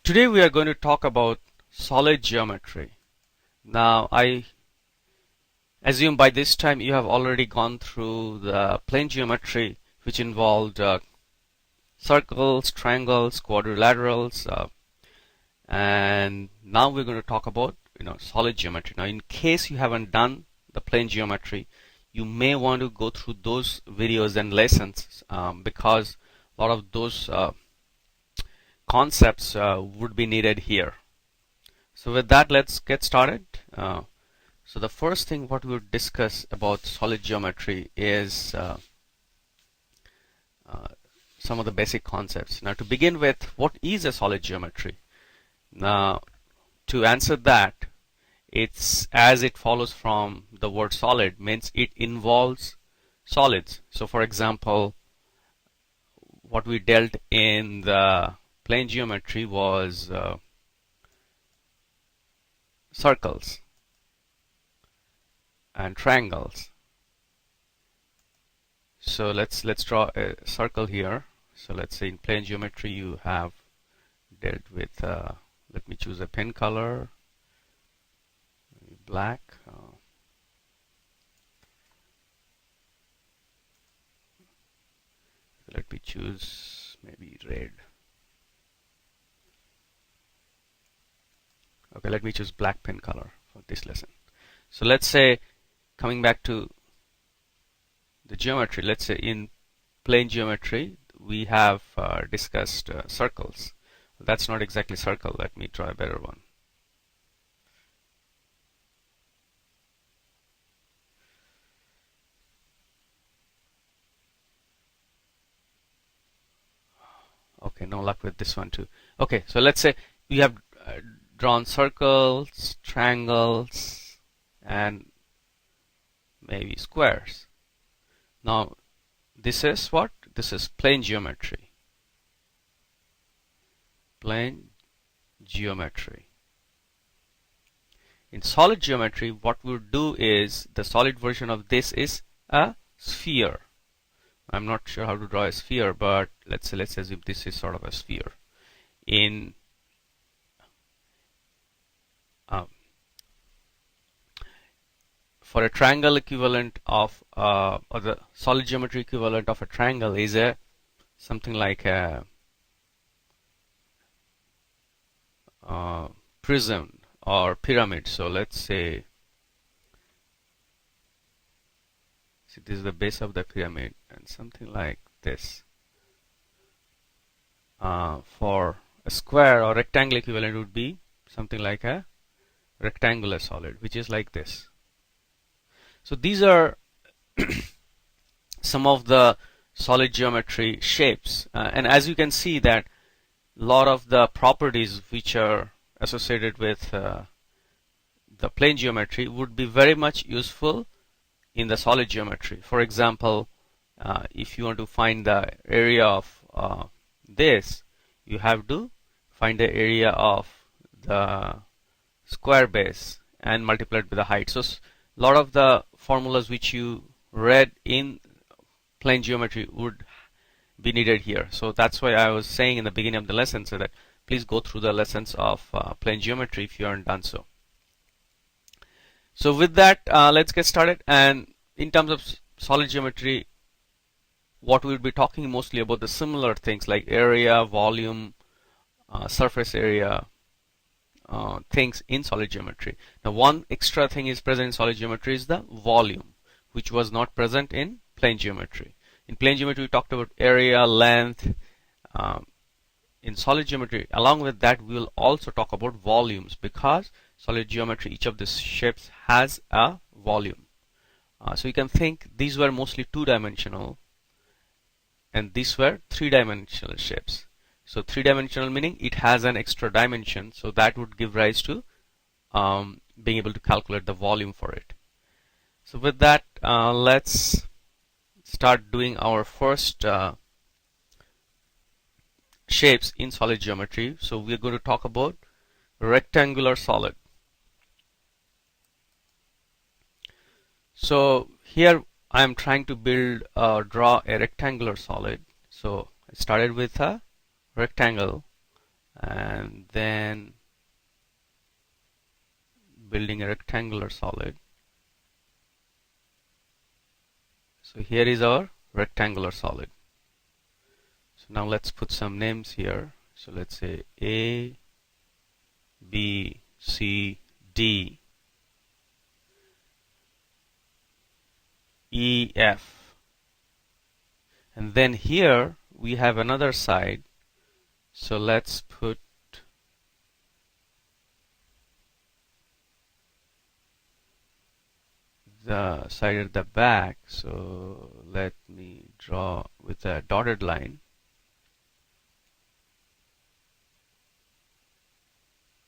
Today we are going to talk about solid geometry. Now I assume by this time you have already gone through the plane geometry, which involved circles, triangles, quadrilaterals, and now we're going to talk about solid geometry. Now in case you haven't done the plane geometry, you may want to go through those videos and lessons because a lot of those concepts would be needed here. So with that, let's get started. So the first thing what we would discuss about solid geometry is some of the basic concepts. Now to begin with, what is a solid geometry? Now to answer that, it's as it follows from the word solid, means it involves solids. So for example, what we dealt in the plane geometry was circles and triangles. So let's draw a circle here. So let's say in plane geometry you have dealt with let me choose a pen color, black. Let me choose maybe red. Okay, let me choose black pen color for this lesson. So let's say, coming back to the geometry, let's say in plane geometry we have discussed circles. That's not exactly circle. Let me try a better one. Okay, no luck with this one too. Okay, so let's say we have drawn circles, triangles, and maybe squares. Now this is what? This is plane geometry. Plane geometry. In solid geometry, what we'll do is, the solid version of this is a sphere. I'm not sure how to draw a sphere, but let's assume this is sort of a sphere. In for a triangle equivalent of or the solid geometry equivalent of a triangle is a something like a prism or pyramid. So let's say, this is the base of the pyramid, and something like this. For a square or rectangle equivalent would be something like a rectangular solid, which is like this. So these are some of the solid geometry shapes, and as you can see that a lot of the properties which are associated with the plane geometry would be very much useful in the solid geometry. For example, if you want to find the area of this, you have to find the area of the square base and multiply it with the height. So a lot of the formulas which you read in plane geometry would be needed here. So that's why I was saying in the beginning of the lesson, so that please go through the lessons of plane geometry if you haven't done so. So with that, let's get started. And in terms of solid geometry, what we'll be talking mostly about the similar things like area, volume, surface area, things in solid geometry. Now one extra thing is present in solid geometry is the volume, which was not present in plane geometry. In plane geometry we talked about area, length. In solid geometry, along with that, we will also talk about volumes, because solid geometry, each of these shapes has a volume. So you can think these were mostly two-dimensional and these were three-dimensional shapes. So three-dimensional meaning it has an extra dimension, so that would give rise to being able to calculate the volume for it. So with that, let's start doing our first shapes in solid geometry. So we're going to talk about rectangular solid. So here I am trying to draw a rectangular solid. So I started with a rectangle and then building a rectangular solid. So here is our rectangular solid. So now let's put some names here. So let's say A, B, C, D, E, F. And then here we have another side. So let's put the side at the back. So let me draw with a dotted line.